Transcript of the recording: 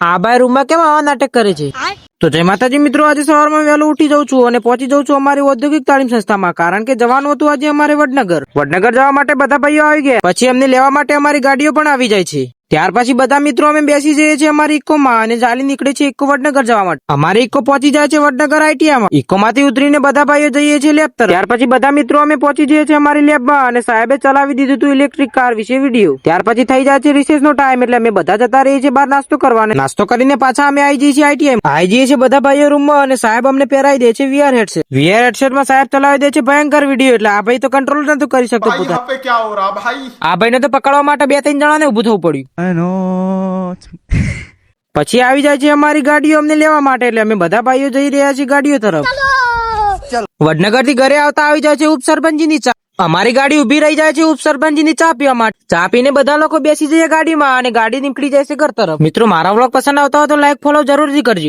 આ બાય રૂમમાં કેમ આવા નાટક કરે છે? તો જય માતાજી મિત્રો, આજે સવારમાં વહેલો ઉઠી જાઉં છું અને પહોંચી જાઉં છું અમારી ઔદ્યોગિક તાલીમ સંસ્થામાં, કારણ કે જવાનું હતું આજે અમારે વડનગર જવા માટે બધા ભાઈઓ આવી ગયા. પછી એમને લેવા માટે અમારી ગાડીઓ પણ આવી જાય છે. ત્યાર પછી બધા મિત્રો અમે બેસી જઈએ છીએ અમારી ઇકોમાં અને ચાલી નીકળે છે ઇકો વડનગર જવા માટે. અમારી ઇકો પહોંચી જાય છે વડનગર આઈટીઆઈમાં. ઇકો માંથી ઉતરીને બધા ભાઈઓ જઈએ છીએ લેબ તરફ. ત્યાર પછી બધા મિત્રો અમે પહોંચી જઈએ છીએ અમારી લેબમાં અને સાહેબે ચલાવી દીધું હતું ઇલેક્ટ્રિક કાર વિશે વિડીયો. ત્યાર પછી થઈ જાય છે રિસેસનો ટાઈમ, એટલે અમે બધા જતા રહીએ છીએ બહાર નાસ્તો કરવા. નાસ્તો કરીને પાછા અમે આવી જઈએ છીએ આઈટીઆઈમાં. આવી જઈએ છીએ બધા ભાઈઓ રૂમમાં અને સાહેબ અમને પહેરાવી દે છે વીઆર હેડસેટ. વીઆર હેડસેટમાં સાહેબ ચલાવી દે છે ભયંકર વિડીયો, એટલે આ ભાઈ તો કંટ્રોલ નતું કરી શકતો પોતાને. આ ભાઈને તો પકડવા માટે 2-3 જણાને ઉભું થવું પડ્યું. પછી આવી જાય છે અમારી ગાડીઓ અમને લેવા માટે, એટલે અમે બધા ભાઈઓ જઈ રહ્યા છીએ ગાડીઓ તરફ. વડનગર થી ઘરે આવતા આવી જાય છે ઉપસરપંચની ચા. અમારી ગાડી ઉભી રહી જાય છે ઉપસરપંચની ચા પીવા માટે. ચા પીને બધા લોકો બેસી જઈએ ગાડીમાં અને ગાડી નીકળી જાય છે ઘર તરફ. મિત્રો, મારા વ્લોગ પસંદ આવતા હોય તો લાઈક ફોલો જરૂરથી કરજો.